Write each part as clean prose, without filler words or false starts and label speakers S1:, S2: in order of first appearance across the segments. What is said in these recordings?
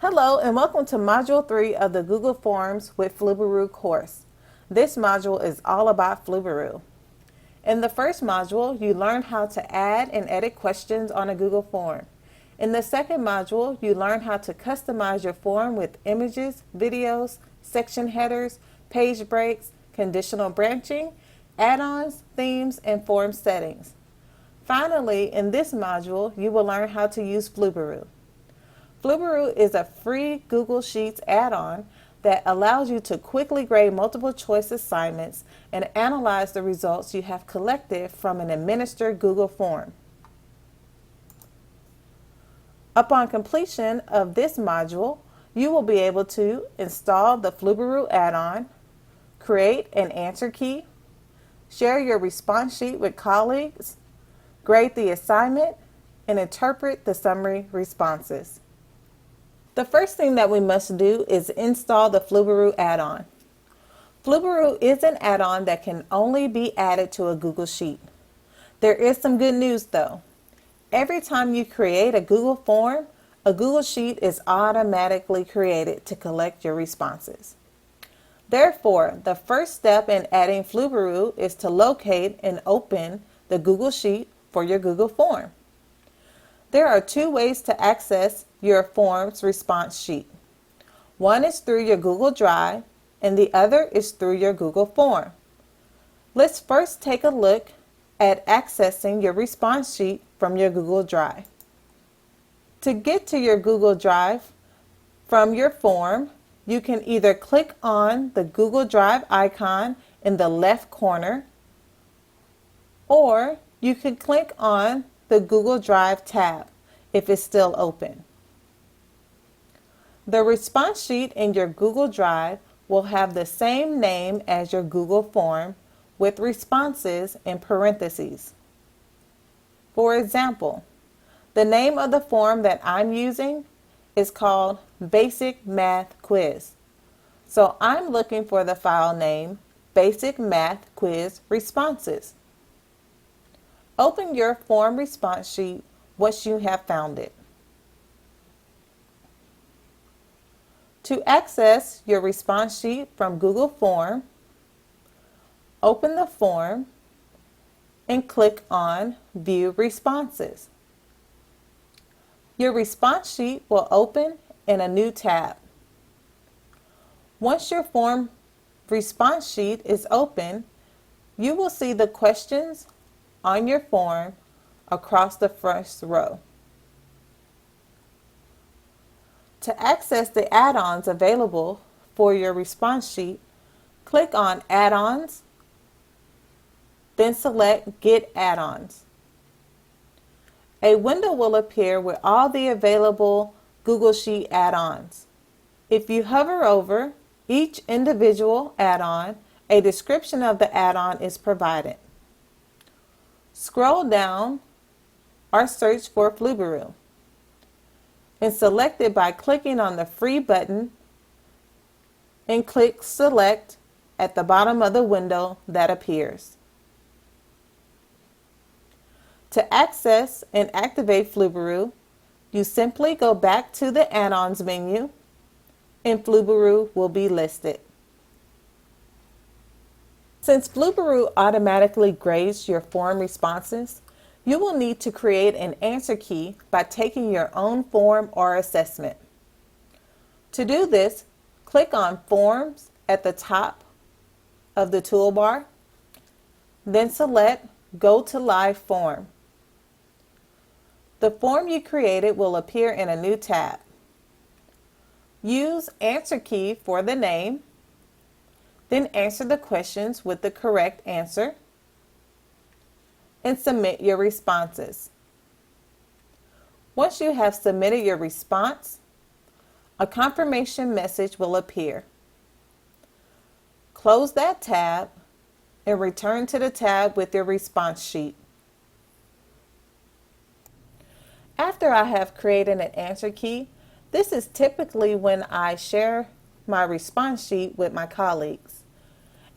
S1: Hello and welcome to Module 3 of the Google Forms with Flubaroo course. This module is all about Flubaroo. In the first module, you learn how to add and edit questions on a Google form. In the second module, you learn how to customize your form with images, videos, section headers, page breaks, conditional branching, add-ons, themes, and form settings. Finally, in this module, you will learn how to use Flubaroo. Flubaroo is a free Google Sheets add-on that allows you to quickly grade multiple choice assignments and analyze the results you have collected from an administered Google form. Upon completion of this module, you will be able to install the Flubaroo add-on, create an answer key, share your response sheet with colleagues, grade the assignment, and interpret the summary responses. The first thing that we must do is install the Flubaroo add-on. Flubaroo is an add-on that can only be added to a Google Sheet. There is some good news though. Every time you create a Google form, a Google Sheet is automatically created to collect your responses. Therefore, the first step in adding Flubaroo is to locate and open the Google Sheet for your Google form. There are two ways to access your form's response sheet. One is through your Google Drive and the other is through your Google form. Let's first take a look at accessing your response sheet from your Google Drive. To get to your Google Drive from your form, you can either click on the Google Drive icon in the left corner, or you can click on the Google Drive tab if it's still open. The response sheet in your Google Drive will have the same name as your Google form with responses in parentheses. For example, the name of the form that I'm using is called Basic Math Quiz. So I'm looking for the file name Basic Math Quiz Responses. Open your form response sheet once you have found it. To access your response sheet from Google Form, open the form and click on View Responses. Your response sheet will open in a new tab. Once your form response sheet is open, you will see the questions on your form across the first row. To access the add-ons available for your response sheet, click on Add-ons, then select Get Add-ons. A window will appear with all the available Google Sheet add-ons. If you hover over each individual add-on, a description of the add-on is provided. Scroll down or search for Flubaroo and select it by clicking on the Free button and click Select at the bottom of the window that appears. To access and activate Flubaroo, you simply go back to the Add-ons menu and Flubaroo will be listed. Since Flubaroo automatically grades your form responses, you will need to create an answer key by taking your own form or assessment. To do this, click on Forms at the top of the toolbar, then select Go to Live Form. The form you created will appear in a new tab. Use Answer key for the name, then answer the questions with the correct answer, and submit your responses. Once you have submitted your response, a confirmation message will appear. Close that tab and return to the tab with your response sheet. After I have created an answer key, this is typically when I share my response sheet with my colleagues.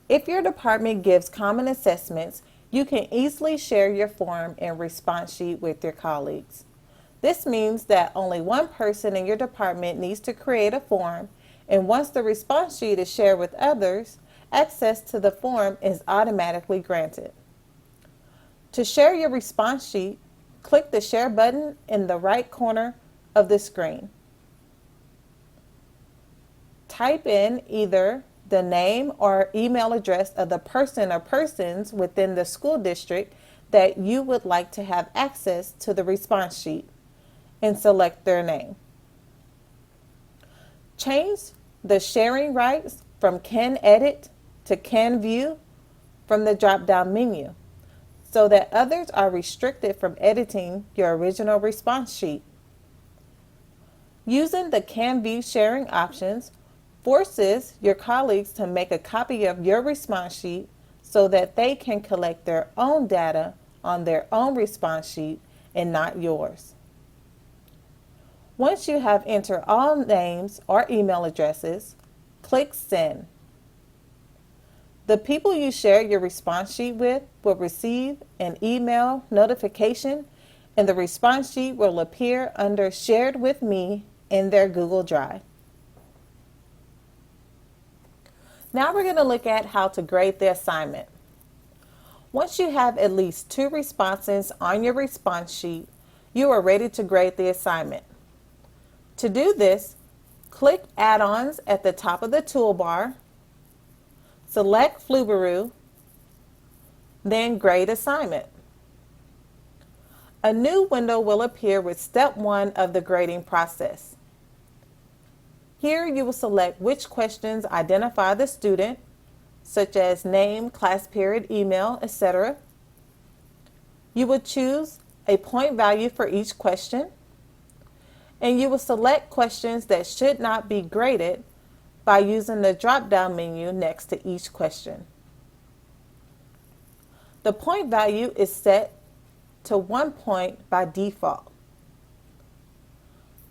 S1: If your department gives common assessments, you can easily share your form and response sheet with your colleagues. This means that only one person in your department needs to create a form, and once the response sheet is shared with others, access to the form is automatically granted. To share your response sheet, click the Share button in the right corner of the screen. Type in either the name or email address of the person or persons within the school district that you would like to have access to the response sheet and select their name. Change the sharing rights from Can Edit to Can View from the drop-down menu so that others are restricted from editing your original response sheet. Using the Can View sharing options forces your colleagues to make a copy of your response sheet so that they can collect their own data on their own response sheet and not yours. Once you have entered all names or email addresses, click Send. The people you share your response sheet with will receive an email notification, and the response sheet will appear under Shared with Me in their Google Drive. Now we're going to look at how to grade the assignment. Once you have at least 2 responses on your response sheet, you are ready to grade the assignment. To do this, click Add-ons at the top of the toolbar, select Flubaroo, then Grade Assignment. A new window will appear with Step 1 of the grading process. Here you will select which questions identify the student, such as name, class period, email, etc. You will choose a point value for each question, and you will select questions that should not be graded by using the drop-down menu next to each question. The point value is set to 1 point by default.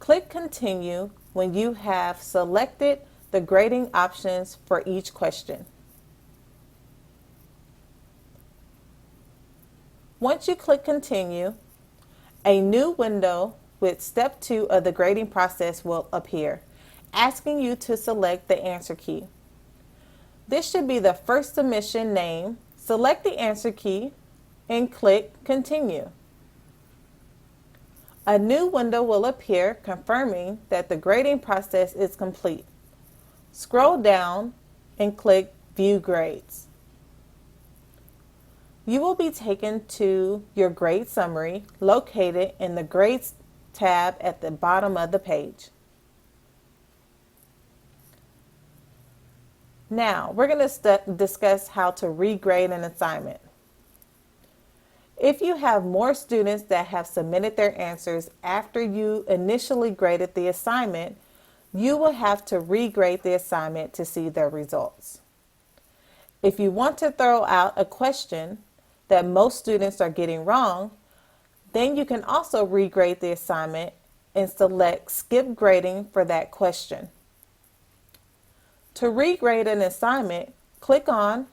S1: Click Continue when you have selected the grading options for each question. Once you click Continue, a new window with Step 2 of the grading process will appear, asking you to select the answer key. This should be the first submission name. Select the answer key and click Continue. A new window will appear confirming that the grading process is complete. Scroll down and click View Grades. You will be taken to your grade summary located in the Grades tab at the bottom of the page. Now, we're going to discuss how to regrade an assignment. If you have more students that have submitted their answers after you initially graded the assignment, you will have to regrade the assignment to see their results. If you want to throw out a question that most students are getting wrong, then you can also regrade the assignment and select Skip Grading for that question. To regrade an assignment, click on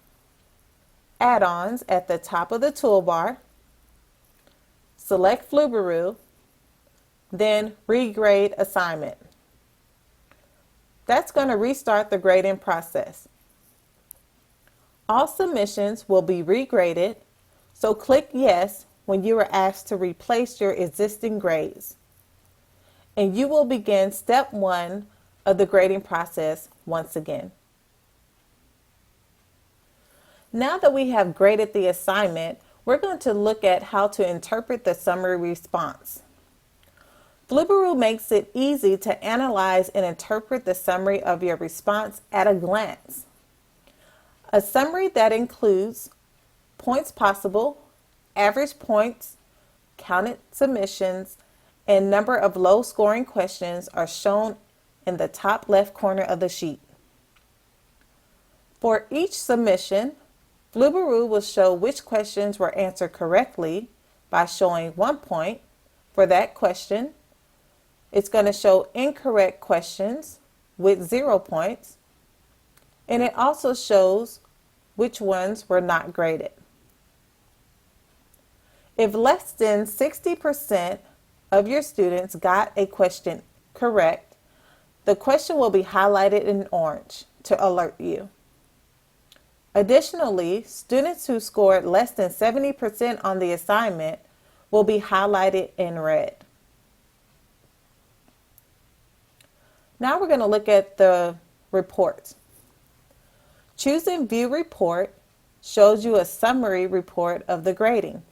S1: Add-ons at the top of the toolbar, select Flubaroo, then Regrade Assignment. That's going to restart the grading process. All submissions will be regraded, so click Yes when you are asked to replace your existing grades. And you will begin Step 1 of the grading process once again. Now that we have graded the assignment, we're going to look at how to interpret the summary response. Flubaroo makes it easy to analyze and interpret the summary of your response at a glance. A summary that includes points possible, average points, counted submissions, and number of low-scoring questions are shown in the top left corner of the sheet. For each submission, Flubaroo will show which questions were answered correctly by showing 1 point for that question. It's going to show incorrect questions with 0 points, and it also shows which ones were not graded. If less than 60% of your students got a question correct, the question will be highlighted in orange to alert you. Additionally, students who scored less than 70% on the assignment will be highlighted in red. Now we're going to look at the report. Choosing View Report shows you a summary report of the grading.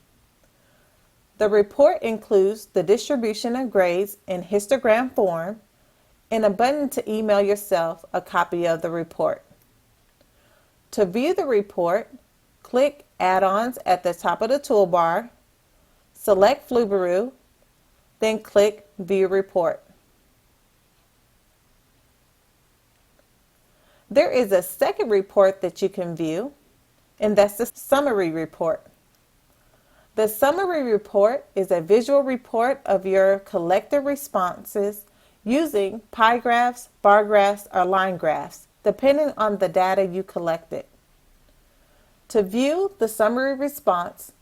S1: The report includes the distribution of grades in histogram form and a button to email yourself a copy of the report. To view the report, click Add-ons at the top of the toolbar, select Flubaroo, then click View Report. There is a second report that you can view, and that's the summary report. The summary report is a visual report of your collected responses using pie graphs, bar graphs, or line graphs, depending on the data you collected. To view the summary response,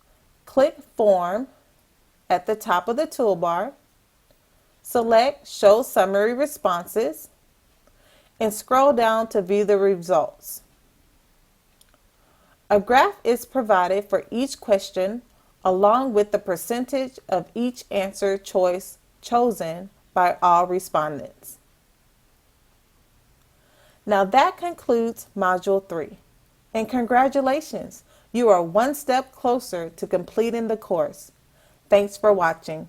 S1: click Form at the top of the toolbar, select Show Summary Responses, and scroll down to view the results. A graph is provided for each question along with the percentage of each answer choice chosen by all respondents. Now that concludes Module 3. And congratulations, you are one step closer to completing the course. Thanks for watching.